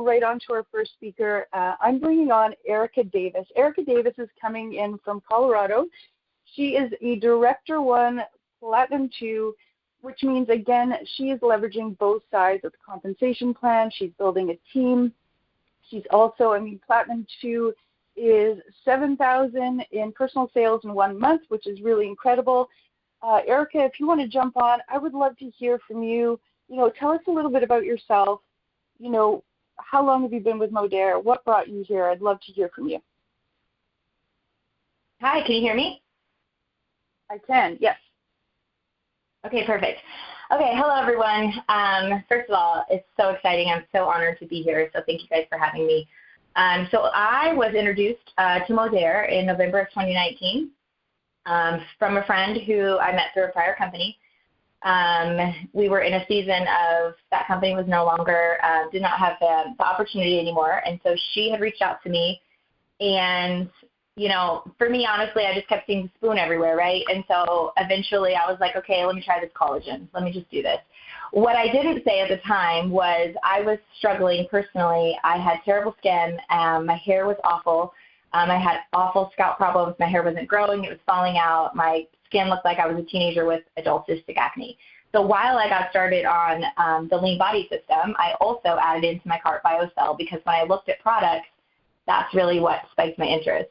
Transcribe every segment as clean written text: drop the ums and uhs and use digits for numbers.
right on to our first speaker. I'm bringing on Erica Davis. Erica Davis is coming in from Colorado. She is a Director 1, Platinum 2, which means, again, she is leveraging both sides of the compensation plan. She's building a team. She's also, Platinum 2 is $7,000 in personal sales in 1 month, which is really incredible. Erica, if you want to jump on, I would love to hear from you. Tell us a little bit about yourself. How long have you been with Modere? What brought you here? I'd love to hear from you. Hi, can you hear me? I can, yes. Okay, perfect. Okay, hello everyone. First of all, it's so exciting. I'm so honored to be here, so thank you guys for having me. So I was introduced to Modere in November of 2019 from a friend who I met through a prior company. We were in a season of that company was no longer, did not have the opportunity anymore, and so she had reached out to me, and for me, honestly, I just kept seeing the spoon everywhere, right? And so eventually I was like, okay, let me try this collagen. Let me just do this. What I didn't say at the time was I was struggling personally. I had terrible skin. My hair was awful. I had awful scalp problems. My hair wasn't growing. It was falling out. My skin looked like I was a teenager with adult cystic acne. So while I got started on the lean body system, I also added into my cart BioCell because when I looked at products, that's really what spiked my interest.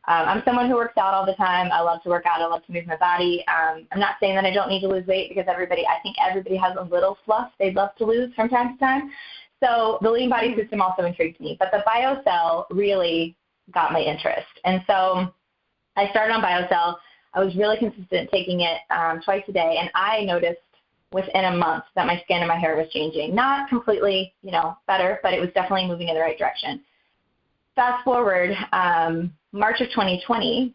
I'm someone who works out all the time. I love to work out. I love to move my body. I'm not saying that I don't need to lose weight because I think everybody has a little fluff they'd love to lose from time to time. So the lean body system also intrigued me. But the BioCell really got my interest. And so I started on BioCell. I was really consistent taking it twice a day, and I noticed within a month that my skin and my hair was changing. Not completely, better, but it was definitely moving in the right direction. Fast forward, March of 2020,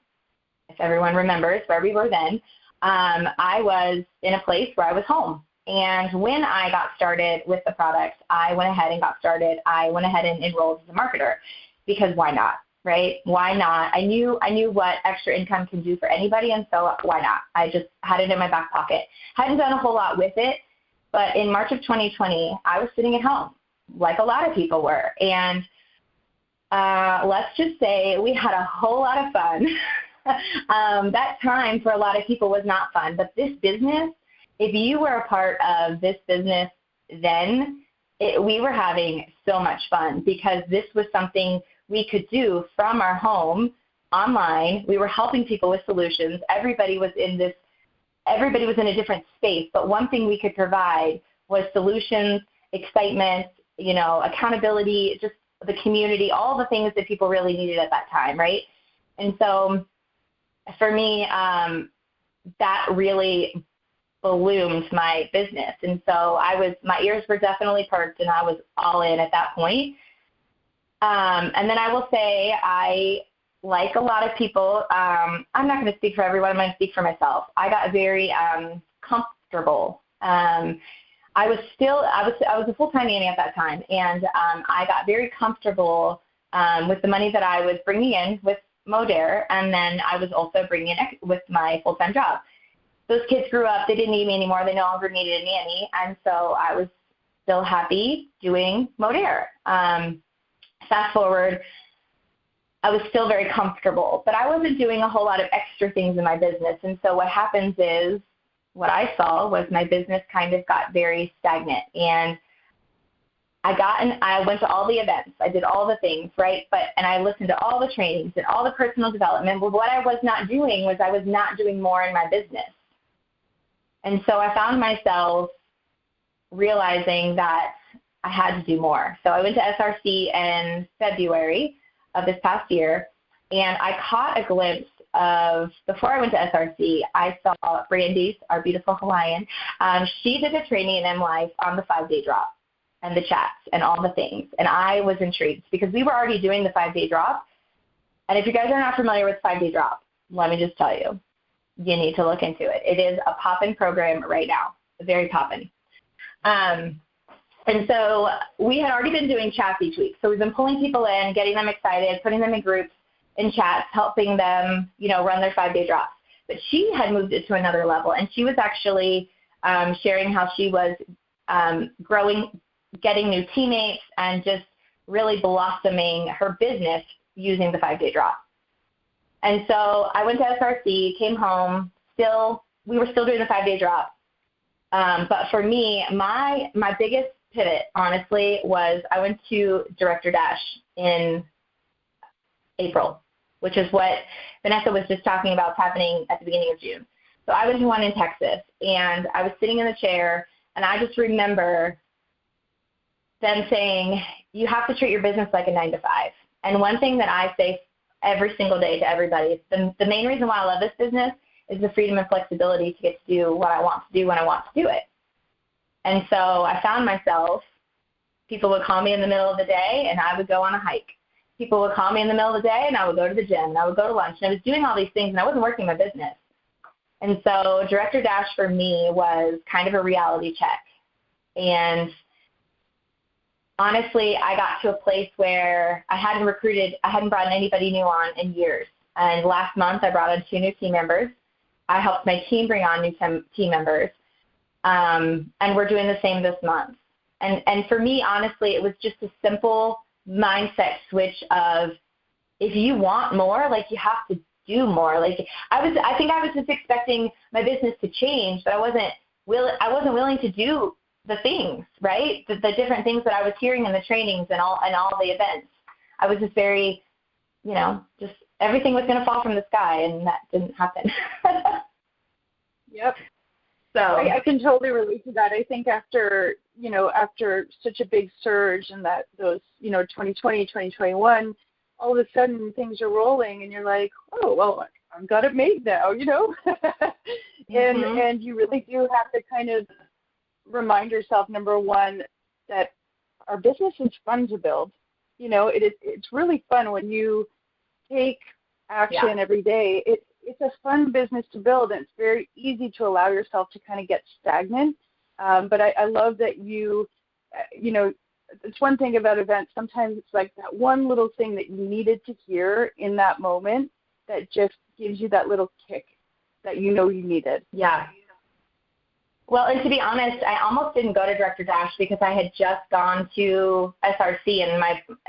if everyone remembers where we were then, I was in a place where I was home. And when I got started with the products, I went ahead and got started. I went ahead and enrolled as a marketer because why not, right? Why not? I knew what extra income can do for anybody, and so why not? I just had it in my back pocket. Hadn't done a whole lot with it, but in March of 2020, I was sitting at home like a lot of people were. And let's just say we had a whole lot of fun. That time for a lot of people was not fun, but this business, if you were a part of this business then, we were having so much fun because this was something we could do from our home online. We were helping people with solutions. Everybody was in a different space, but one thing we could provide was solutions, excitement, accountability, just the community, all the things that people really needed at that time, right? And so for me, that really ballooned my business. And so my ears were definitely perked and I was all in at that point. And then I will say like a lot of people, I'm not going to speak for everyone, I'm going to speak for myself. I got very comfortable. I was a full-time nanny at that time, and I got very comfortable with the money that I was bringing in with Modere, and then I was also bringing in with my full-time job. Those kids grew up. They didn't need me anymore. They no longer needed a nanny, and so I was still happy doing Modere. Fast forward, I was still very comfortable, but I wasn't doing a whole lot of extra things in my business, and so what happens is what I saw was my business kind of got very stagnant, and I went to all the events. I did all the things, right? And I listened to all the trainings and all the personal development. But what I was not doing was I was not doing more in my business. And so I found myself realizing that I had to do more. So I went to SRC in February of this past year, and I caught a glimpse of, before I went to SRC, I saw Brandy's, our beautiful Hawaiian. She did a training in MLife on the 5-day drop and the chats and all the things. And I was intrigued because we were already doing the 5-day drop. And if you guys are not familiar with 5-day drop, let me just tell you, you need to look into it. It is a poppin' program right now, very poppin'. And so we had already been doing chats each week. So we've been pulling people in, getting them excited, putting them in groups, in chats, helping them, run their 5-day drops. But she had moved it to another level, and she was actually sharing how she was growing, getting new teammates, and just really blossoming her business using the 5-day drop. And so I went to SRC, came home, we were still doing the 5-day drop. But for me, my biggest pivot, honestly, was I went to Director Dash in April, which is what Vanessa was just talking about happening at the beginning of June. So I went to one in Texas, and I was sitting in the chair, and I just remember them saying, you have to treat your business like a 9 to 5. And one thing that I say every single day to everybody, the main reason why I love this business is the freedom and flexibility to get to do what I want to do when I want to do it. And so I found myself, people would call me in the middle of the day, and I would go on a hike. People would call me in the middle of the day, and I would go to the gym, and I would go to lunch. And I was doing all these things, and I wasn't working my business. And so Director Dash for me was kind of a reality check. And honestly, I got to a place where I hadn't brought anybody new on in years. And last month, I brought on 2 new team members. I helped my team bring on new team members. And we're doing the same this month. And for me, honestly, it was just a simple mindset switch of, if you want more, like, you have to do more. Like, I think I was just expecting my business to change, but I wasn't willing to do the things, right? The different things that I was hearing in the trainings and all the events. I was just very, just everything was going to fall from the sky, and that didn't happen. Yep. So I can totally relate to that. I think after such a big surge and that those, 2020, 2021, all of a sudden things are rolling and you're like, oh, well, I've got it made now, and you really do have to kind of remind yourself, number one, that our business is fun to build. It's really fun when you take action every day. It's a fun business to build, and it's very easy to allow yourself to kind of get stagnant. But I love that it's one thing about events. Sometimes it's like that one little thing that you needed to hear in that moment that just gives you that little kick that you needed. Yeah. Well, and to be honest, I almost didn't go to Director Dash because I had just gone to SRC,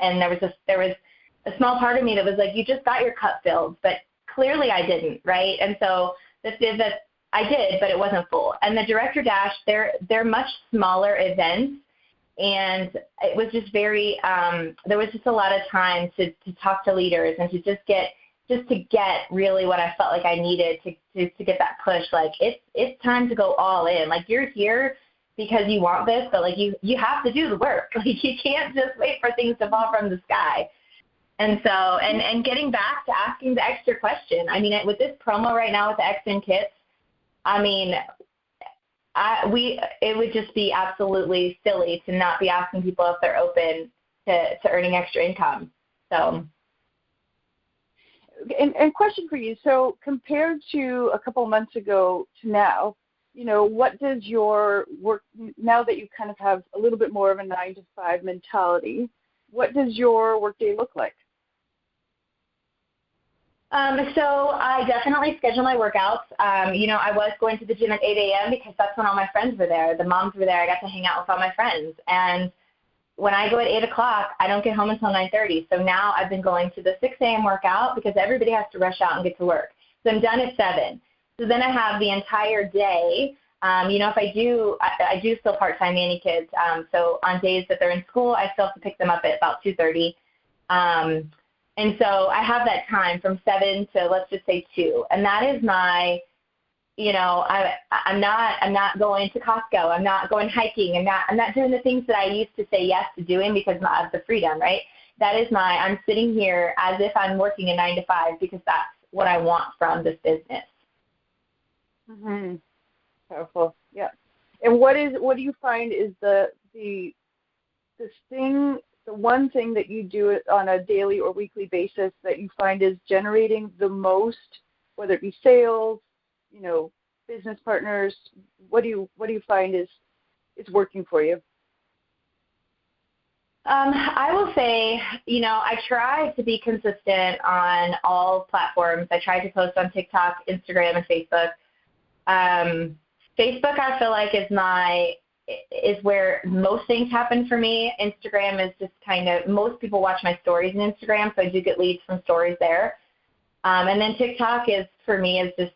and there was a small part of me that was like, you just got your cup filled, but clearly I didn't, right? And so I did, but it wasn't full. And the Director Dash, they're much smaller events, and it was just very there was just a lot of time to talk to leaders and to just get really what I felt like I needed to get that push. Like, it's time to go all in. Like, you're here because you want this, but like you have to do the work. Like, you can't just wait for things to fall from the sky. And so, and getting back to asking the extra question, I mean, with this promo right now with the XN kits, I mean, it would just be absolutely silly to not be asking people if they're open to earning extra income. So. And question for you. So compared to a couple of months ago to now, what does your work, now that you kind of have a little bit more of a 9 to 5 mentality, what does your workday look like? So I definitely schedule my workouts. I was going to the gym at 8 a.m. because that's when all my friends were there. The moms were there. I got to hang out with all my friends. And when I go at 8 o'clock, I don't get home until 9:30. So now I've been going to the 6 a.m. workout because everybody has to rush out and get to work. So I'm done at 7. So then I have the entire day. If I do still part-time nanny kids. So on days that they're in school, I still have to pick them up at about 2:30. And so I have that time from 7 to, let's just say, 2. And that is my, I'm not going to Costco. I'm not going hiking. I'm not doing the things that I used to say yes to doing because of the freedom, right? That is I'm sitting here as if I'm working a 9 to 5 because that's what I want from this business. Mm-hmm. Powerful. Yeah. And what do you find is the one thing that you do on a daily or weekly basis that you find is generating the most, whether it be sales, business partners? What do you find is working for you? I will say, I try to be consistent on all platforms. I try to post on TikTok, Instagram, and Facebook. Facebook, I feel like, is is where most things happen for me. Instagram is just kind of, most people watch my stories on Instagram, so I do get leads from stories there. And then TikTok is, for me, is just,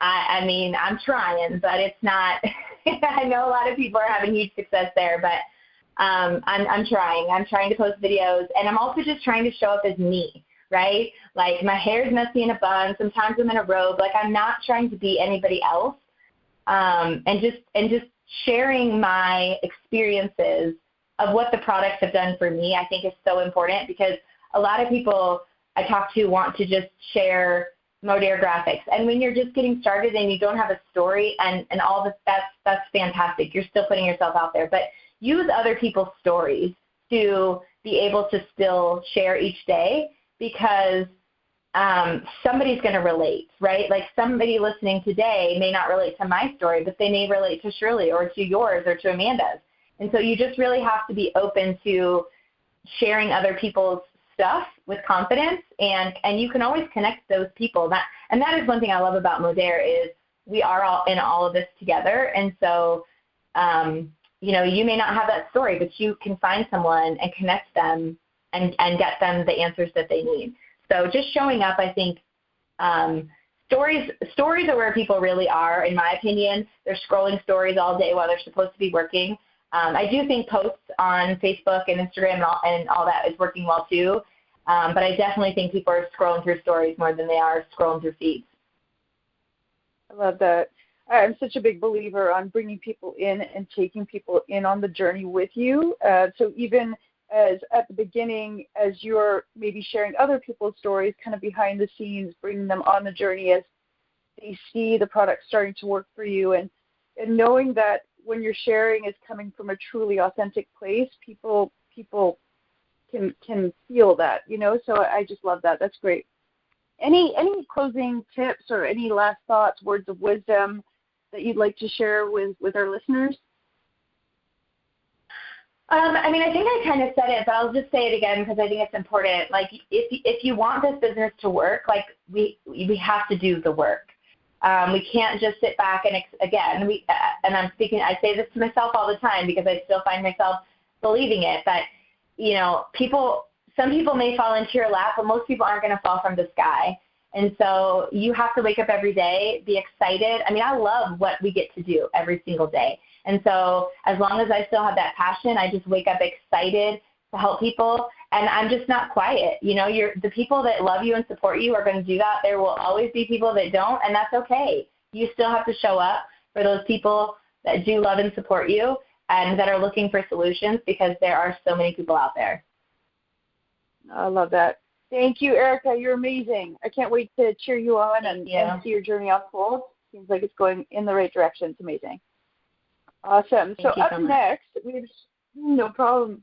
I mean, I'm trying, but it's not, I know a lot of people are having huge success there, but I'm trying. I'm trying to post videos, and I'm also just trying to show up as me, right? Like, my hair's messy in a bun. Sometimes I'm in a robe. Like, I'm not trying to be anybody else. And just sharing my experiences of what the products have done for me, I think is so important, because a lot of people I talk to want to just share Modair graphics. And when you're just getting started and you don't have a story and all this, that's fantastic. You're still putting yourself out there. But use other people's stories to be able to still share each day, because somebody's going to relate, right? Like, somebody listening today may not relate to my story, but they may relate to Shirley or to yours or to Amanda's. And so you just really have to be open to sharing other people's stuff with confidence, and you can always connect those people. And that is one thing I love about Modair, is we are all in all of this together. And so, you know, you may not have that story, but you can find someone and connect them and get them the answers that they need. So just showing up, I think, stories are where people really are, in my opinion. They're scrolling stories all day while they're supposed to be working. I do think posts on Facebook and Instagram and all that is working well too, but I definitely think people are scrolling through stories more than they are scrolling through feeds. I love that. I'm such a big believer on bringing people in and taking people in on the journey with you. So even as at the beginning, as you're maybe sharing other people's stories kind of behind the scenes, bringing them on the journey as they see the product starting to work for you, and knowing that when you're sharing is coming from a truly authentic place, people can feel that, you know. So I just love that. That's great. Any closing tips or any last thoughts, words of wisdom that you'd like to share with our listeners? I mean, I think I kind of said it, but I'll just say it again because I think it's important. Like, if you want this business to work, like, we have to do the work. We can't just sit back and, and I'm speaking, I say this to myself all the time because I still find myself believing it, but, you know, some people may fall into your lap, but most people aren't going to fall from the sky. And so you have to wake up every day, be excited. I mean, I love what we get to do every single day. And so as long as I still have that passion, I just wake up excited to help people. And I'm just not quiet. You know, the people that love you and support you are going to do that. There will always be people that don't, and that's okay. You still have to show up for those people that do love and support you and that are looking for solutions, because there are so many people out there. I love that. Thank you, Erica. You're amazing. I can't wait to cheer you on and see your journey unfold. Seems like it's going in the right direction. It's amazing. Awesome. So up next, no problem.